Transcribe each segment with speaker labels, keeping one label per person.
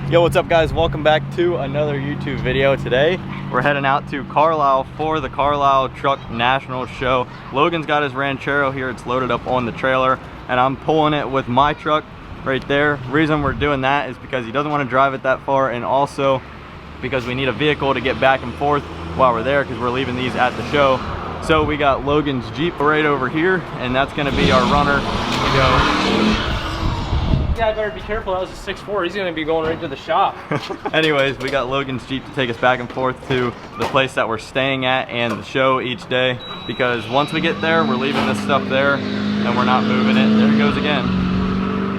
Speaker 1: Yo, what's up guys? Welcome back to another YouTube video. Today we're heading out to Carlisle for the Carlisle Truck National Show. Logan's got his Ranchero here, it's loaded up on the trailer, and I'm pulling it with my truck right there. The reason we're doing that is because he doesn't want to drive it that far, and also because we need a vehicle to get back and forth while we're there, because we're leaving these at the show. So we got Logan's Jeep right over here, and that's going to be our runner to go.
Speaker 2: Yeah, I better be careful. That was a 6'4". He's gonna be going right to the shop.
Speaker 1: Anyways, we got Logan's Jeep to take us back and forth to the place that we're staying at and the show each day, because once we get there, we're leaving this stuff there and we're not moving it. There it goes again.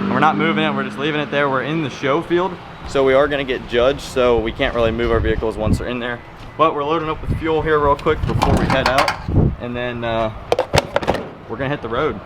Speaker 1: We're not moving it, we're just leaving it there. We're in the show field, so we are gonna get judged, so we can't really move our vehicles once they're in there. But we're loading up with fuel here real quick before we head out, and then we're gonna hit the road.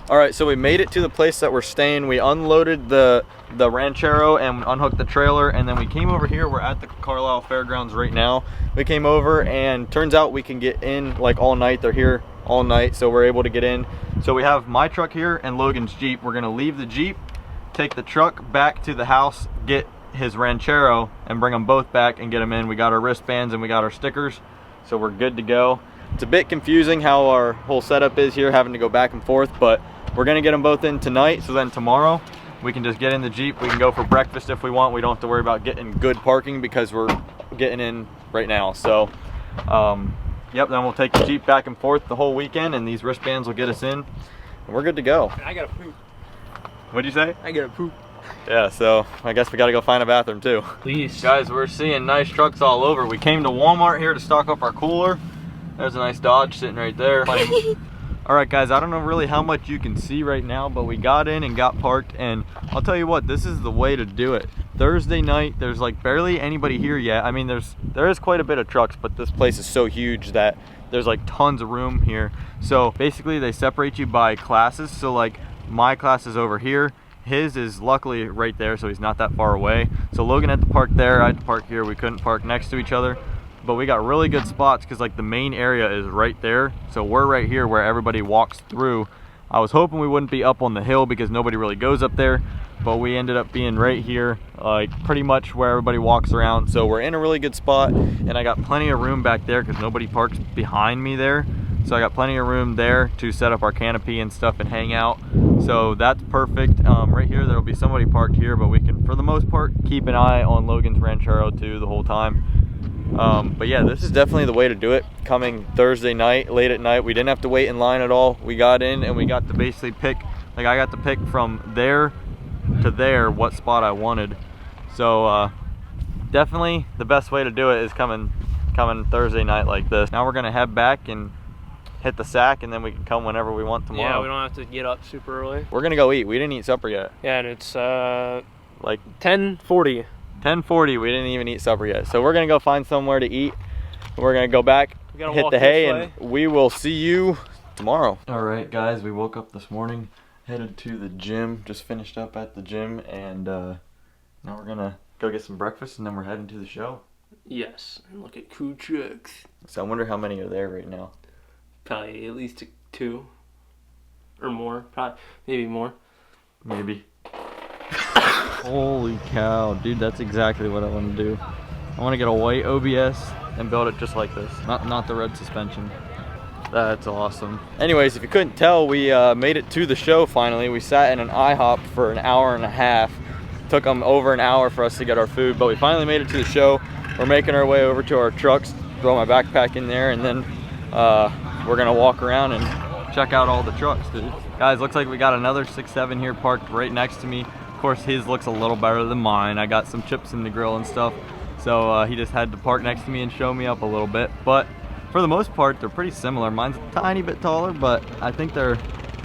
Speaker 1: All right, so we made it to the place that we're staying. We unloaded the Ranchero and unhooked the trailer, and then we came over here. We're at the Carlisle Fairgrounds right now. We came over, and turns out we can get in like all night. They're here all night, so we're able to get in. So we have my truck here and Logan's Jeep. We're gonna leave the Jeep, take the truck back to the house, get his Ranchero, and bring them both back and get them in. We got our wristbands and we got our stickers, so we're good to go. It's a bit confusing how our whole setup is here, having to go back and forth, but we're gonna get them both in tonight, so then tomorrow we can just get in the Jeep. We can go for breakfast if we want. We don't have to worry about getting good parking because we're getting in right now. So, yep, then we'll take the Jeep back and forth the whole weekend, and these wristbands will get us in, and we're good to go.
Speaker 2: I gotta poop.
Speaker 1: What'd you say?
Speaker 2: I gotta poop.
Speaker 1: Yeah, so I guess we gotta go find a bathroom too.
Speaker 2: Please.
Speaker 1: Guys, we're seeing nice trucks all over. We came to Walmart here to stock up our cooler. There's a nice Dodge sitting right there. All right guys, I don't know really how much you can see right now, but we got in and got parked, and I'll tell you what, this is the way to do it. Thursday night, there's like barely anybody here yet. I mean, there is quite a bit of trucks, but this place is so huge that there's like tons of room here. So basically they separate you by classes. So like my class is over here. His is luckily right there, so he's not that far away. So Logan had to park there, I had to park here. We couldn't park next to each other. But we got really good spots because like the main area is right there. So we're right here where everybody walks through. I was hoping we wouldn't be up on the hill because nobody really goes up there, but we ended up being right here, like pretty much where everybody walks around. So we're in a really good spot, and I got plenty of room back there because nobody parks behind me there. So I got plenty of room there to set up our canopy and stuff and hang out. So that's perfect. Right here, there'll be somebody parked here, but we can, for the most part, keep an eye on Logan's Ranchero too the whole time. But yeah, this is definitely the way to do it. Coming Thursday night, late at night, we didn't have to wait in line at all. We got in and we got to basically pick, like I got to pick from there to there what spot I wanted. So definitely the best way to do it is coming Thursday night like this. Now we're gonna head back and hit the sack, and then we can come whenever we want tomorrow.
Speaker 2: Yeah, we don't have to get up super early.
Speaker 1: We're gonna go eat. We didn't eat supper yet.
Speaker 2: Yeah, and it's
Speaker 1: like
Speaker 2: 10:40.
Speaker 1: 10:40, we didn't even eat supper yet. So we're gonna go find somewhere to eat. We're gonna go back, hit the hay, and we will see you tomorrow. All right, guys, we woke up this morning, headed to the gym, just finished up at the gym, and now we're gonna go get some breakfast, and then we're heading to the show.
Speaker 2: Yes, and look at cool trucks.
Speaker 1: So I wonder how many are there right now.
Speaker 2: Probably at least 2 or more, probably, maybe more.
Speaker 1: Maybe. Holy cow, dude, that's exactly what I want to do. I want to get a white OBS and build it just like this, not the red suspension. That's awesome. Anyways, if you couldn't tell, we made it to the show finally. We sat in an IHOP for an hour and a half. Took them over an hour for us to get our food, but we finally made it to the show. We're making our way over to our trucks, throw my backpack in there, and then we're gonna walk around and check out all the trucks, dude. Guys, looks like we got another 6.7 here parked right next to me. Of course, his looks a little better than mine. I got some chips in the grill and stuff, so he just had to park next to me and show me up a little bit. But for the most part, they're pretty similar. Mine's a tiny bit taller, but I think they're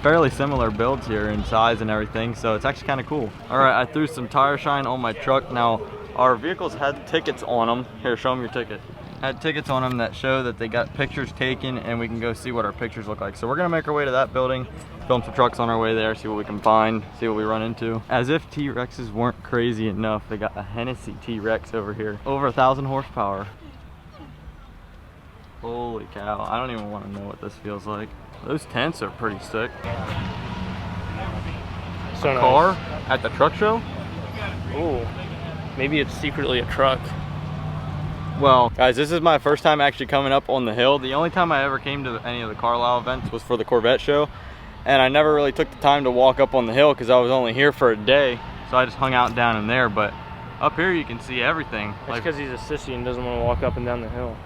Speaker 1: fairly similar builds here in size and everything, so it's actually kind of cool. All right, I threw some tire shine on my truck. Now, our vehicles had tickets on them. Here, show them your ticket. Had tickets on them that show that they got pictures taken, and we can go see what our pictures look like. So we're gonna make our way to that building, film some trucks on our way there, see what we can find, see what we run into. As if T-Rexes weren't crazy enough, they got a Hennessy T-Rex over here. Over 1,000 horsepower. Holy cow, I don't even want to know what this feels like. Those tents are pretty sick.
Speaker 2: So nice.
Speaker 1: Car at the truck show?
Speaker 2: Ooh, maybe it's secretly a truck.
Speaker 1: Well, guys, this is my first time actually coming up on the hill. The only time I ever came to any of the Carlisle events was for the Corvette show, and I never really took the time to walk up on the hill because I was only here for a day, so I just hung out down in there. But up here you can see everything.
Speaker 2: That's because he's a sissy and doesn't want to walk up and down the hill.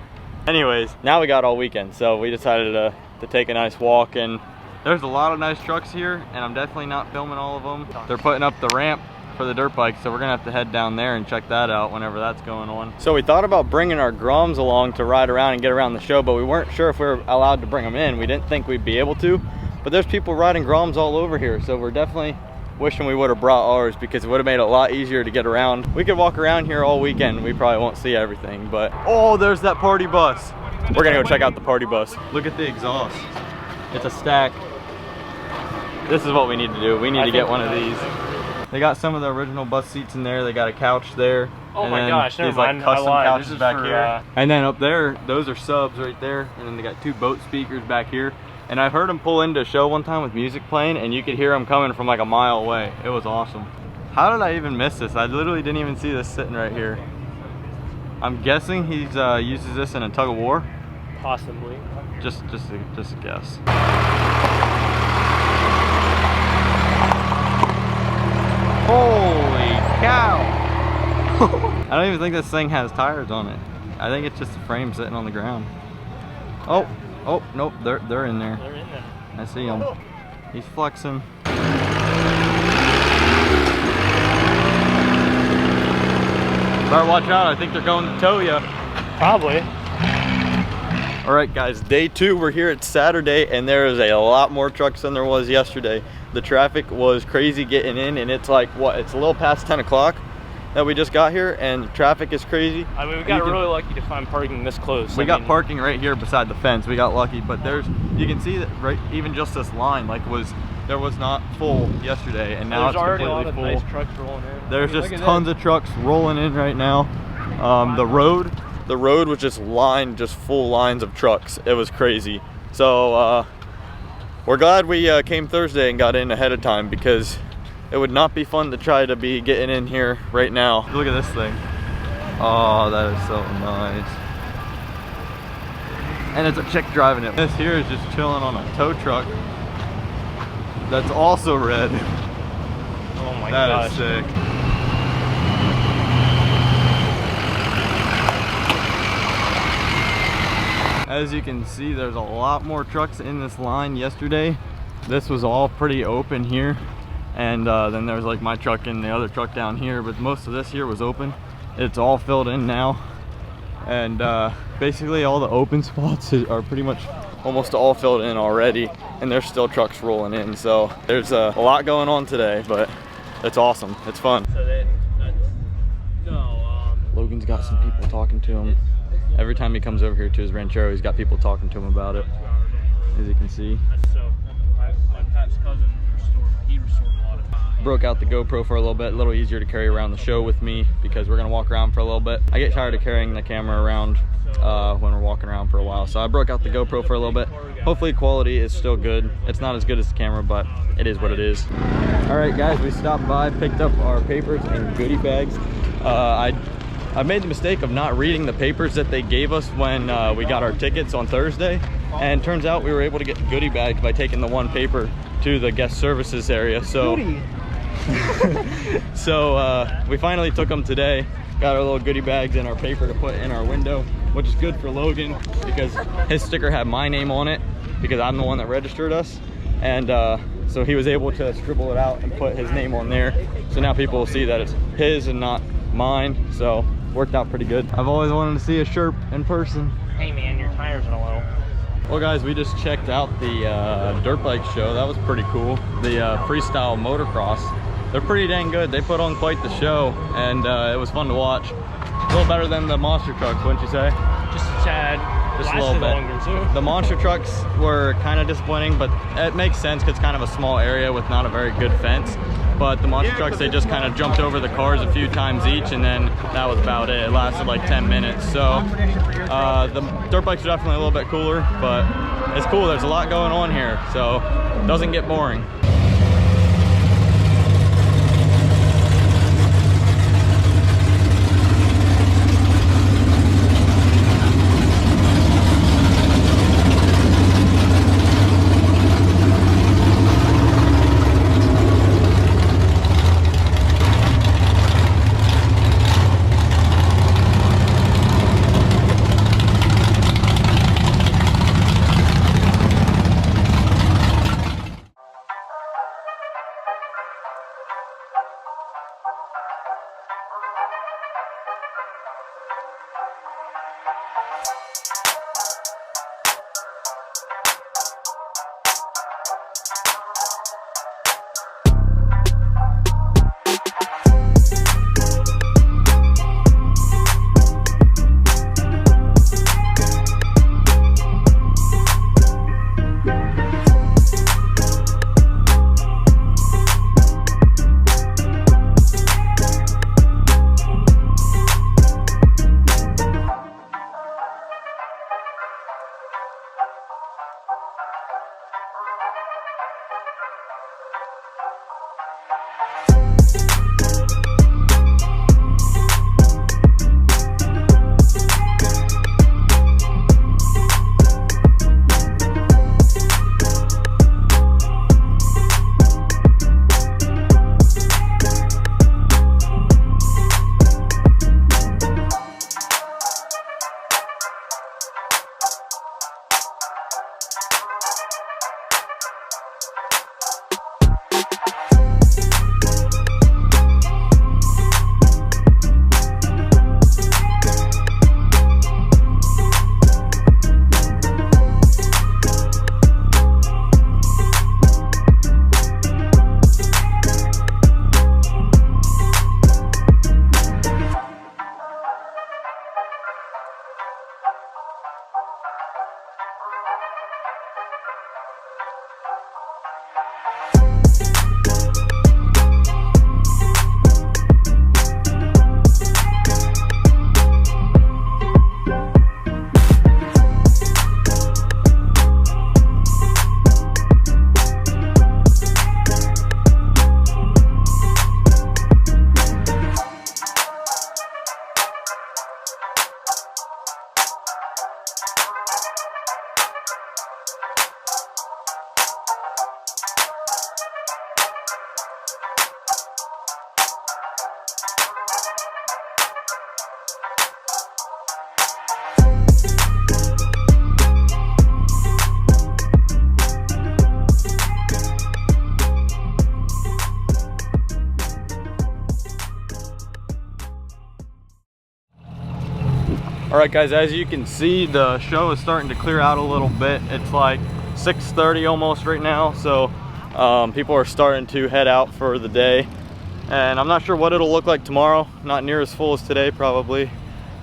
Speaker 1: Anyways, now we got all weekend, so we decided to take a nice walk, and there's a lot of nice trucks here, and I'm definitely not filming all of them. They're putting up the ramp for the dirt bike, so we're gonna have to head down there and check that out whenever that's going on. So we thought about bringing our Groms along to ride around and get around the show, but we weren't sure if we were allowed to bring them in. We didn't think we'd be able to, but there's people riding Groms all over here, so we're definitely wishing we would have brought ours because it would have made it a lot easier to get around. We could walk around here all weekend. We probably won't see everything, but oh, there's that party bus. We're gonna go check out the party bus. Look at the exhaust. It's a stack. This is what we need to do. We need to get one of these. They got some of the original bus seats in there. They got a couch there.
Speaker 2: Oh my gosh, never mind.
Speaker 1: Like custom couches back
Speaker 2: for,
Speaker 1: here. And then up there, those are subs right there. And then they got 2 boat speakers back here. And I heard them pull into a show one time with music playing, and you could hear them coming from like a mile away. It was awesome. How did I even miss this? I literally didn't even see this sitting right here. I'm guessing he's uses this in a tug of war.
Speaker 2: Possibly.
Speaker 1: Just a guess. Holy cow! I don't even think this thing has tires on it. I think it's just a frame sitting on the ground. Oh, nope, they're in there.
Speaker 2: They're in there.
Speaker 1: I see him. He's flexing. Better watch out, I think they're going to tow you.
Speaker 2: Probably.
Speaker 1: All right, guys, day 2, we're here at Saturday, and there is a lot more trucks than there was yesterday. The traffic was crazy getting in, and it's like, what, it's a little past 10 o'clock that we just got here, and traffic is crazy.
Speaker 2: I mean, we got really lucky to find parking this close.
Speaker 1: We got parking right here beside the fence. We got lucky, but you can see that right, even just this line, like there was not full yesterday, and now it's completely full. There's already a lot of nice trucks rolling in. There's just tons of trucks rolling in right now. The road was just lined, just full lines of trucks. It was crazy. So we're glad we came Thursday and got in ahead of time, because it would not be fun to try to be getting in here right now. Look at this thing. Oh, that is so nice. And it's a chick driving it. This here is just chilling on a tow truck that's also red.
Speaker 2: Oh my
Speaker 1: That
Speaker 2: gosh.
Speaker 1: is sick. As you can see, there's a lot more trucks in this line. Yesterday, this was all pretty open here. And then there's like my truck and the other truck down here, but most of this here was open. It's all filled in now. And basically all the open spots are pretty much almost all filled in already, and there's still trucks rolling in. So there's a lot going on today, but it's awesome. It's fun. Logan's got some people talking to him. Every time he comes over here to his ranchero, he's got people talking to him about it, as you can see.
Speaker 2: So my Pat's cousin restored a lot of.
Speaker 1: Broke out the GoPro for a little easier to carry around the show with me, because we're gonna walk around for a little bit. I get tired of carrying the camera around when we're walking around for a while, so I broke out the GoPro for a little bit. Hopefully quality is still good. It's not as good as the camera, but it is what it is. All right, guys, we stopped by, picked up our papers and goodie bags. I made the mistake of not reading the papers that they gave us when we got our tickets on Thursday, and turns out we were able to get goodie bags by taking the one paper to the guest services area. So we finally took them today, got our little goodie bags and our paper to put in our window, which is good for Logan because his sticker had my name on it, because I'm the one that registered us. And so he was able to scribble it out and put his name on there. So now people will see that it's his and not mine. So worked out pretty good. I've always wanted to see a Sherp in person.
Speaker 2: Hey man, your tires are low.
Speaker 1: Well guys, we just checked out the dirt bike show. That was pretty cool. The freestyle motocross. They're pretty dang good. They put on quite the show, and it was fun to watch. A little better than the monster trucks, wouldn't you say?
Speaker 2: Just a tad.
Speaker 1: Just a little bit.
Speaker 2: Longer too.
Speaker 1: The monster trucks were kind of disappointing, but it makes sense because it's kind of a small area with not a very good fence. But the monster trucks, they just kind of jumped over the cars a few times each, and then that was about it. It lasted like 10 minutes. So the dirt bikes are definitely a little bit cooler, but it's cool. There's a lot going on here, so it doesn't get boring. All right guys, as you can see, the show is starting to clear out a little bit. It's like 6:30 almost right now, so people are starting to head out for the day. And I'm not sure what it'll look like tomorrow. Not near as full as today probably,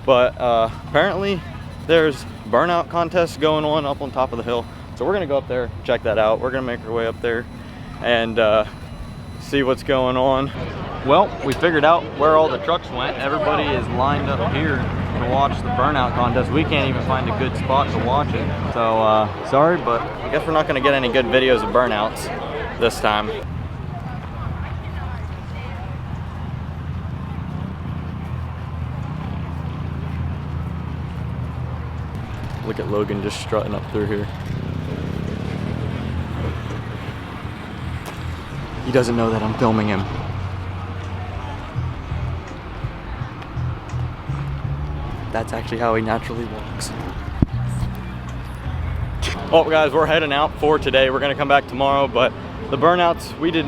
Speaker 1: but apparently there's burnout contests going on up on top of the hill. So we're gonna go up there, check that out. We're gonna make our way up there and see what's going on. Well, we figured out where all the trucks went. Everybody is lined up here to watch the burnout contest. We can't even find a good spot to watch it. So sorry, but I guess we're not gonna get any good videos of burnouts this time. Look at Logan just strutting up through here. He doesn't know that I'm filming him. That's actually how he naturally walks. Well guys, we're heading out for today. We're gonna come back tomorrow, but the burnouts, we could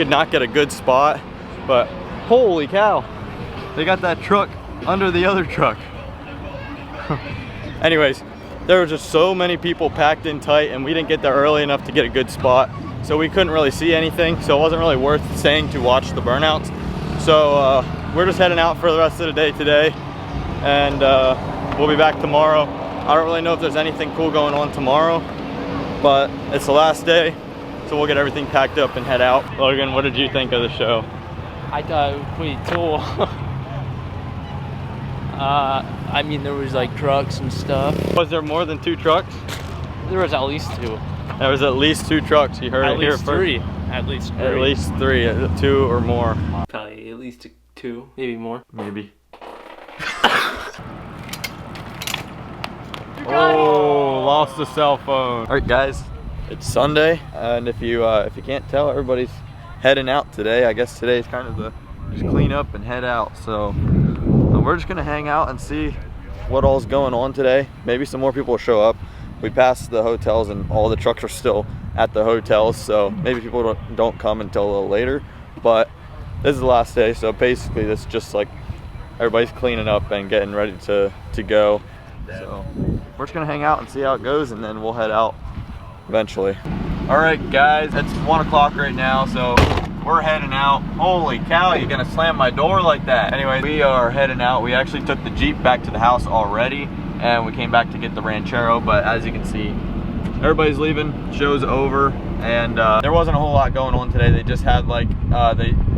Speaker 1: not get a good spot, but holy cow, they got that truck under the other truck. Anyways, there were just so many people packed in tight, and we didn't get there early enough to get a good spot, so we couldn't really see anything, so it wasn't really worth staying to watch the burnouts. So we're just heading out for the rest of the day today, and we'll be back tomorrow. I don't really know if there's anything cool going on tomorrow, but it's the last day, so we'll get everything packed up and head out. Logan, what did you think of the show?
Speaker 2: I thought it was pretty cool. I mean, there was like trucks and stuff.
Speaker 1: Was there more than 2 trucks?
Speaker 2: There was at least 2.
Speaker 1: There was at least 2 trucks. You heard it here first.
Speaker 2: At least 3.
Speaker 1: At least 3, 2 or more.
Speaker 2: Probably at least 2, maybe more.
Speaker 1: Maybe. Oh, lost the cell phone. All right, guys, it's Sunday, and if you can't tell, everybody's heading out today. I guess today's kind of the just clean up and head out. So we're just gonna hang out and see what all's going on today. Maybe some more people will show up. We passed the hotels, and all the trucks are still at the hotels, so maybe people don't come until a little later. But this is the last day, so basically this is just like everybody's cleaning up and getting ready to go. So we're just gonna hang out and see how it goes, and then we'll head out eventually. All right, guys, it's 1 o'clock right now, so we're heading out. Holy cow, you're gonna slam my door like that. Anyway, we are heading out. We actually took the Jeep back to the house already, and we came back to get the Ranchero, but as you can see, everybody's leaving, show's over, and there wasn't a whole lot going on today. They just had like,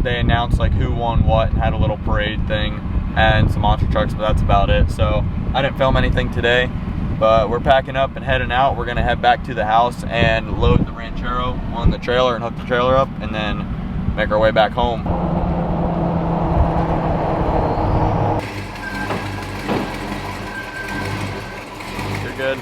Speaker 1: they announced like who won what and had a little parade thing and some monster trucks, but that's about it. So I didn't film anything today, but we're packing up and heading out. We're gonna head back to the house and load the Ranchero on the trailer and hook the trailer up, and then make our way back home. You're good.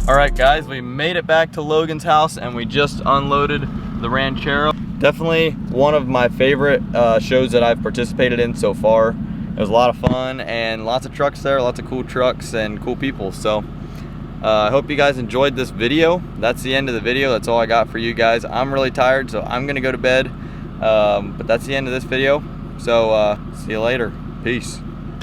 Speaker 1: Alright guys, we made it back to Logan's house, and we just unloaded the Ranchero. Definitely one of my favorite shows that I've participated in so far. It was a lot of fun, and lots of trucks there, lots of cool trucks and cool people. So I hope you guys enjoyed this video. That's the end of the video. That's all I got for you guys. I'm really tired, so I'm gonna go to bed. But that's the end of this video. So see you later. Peace.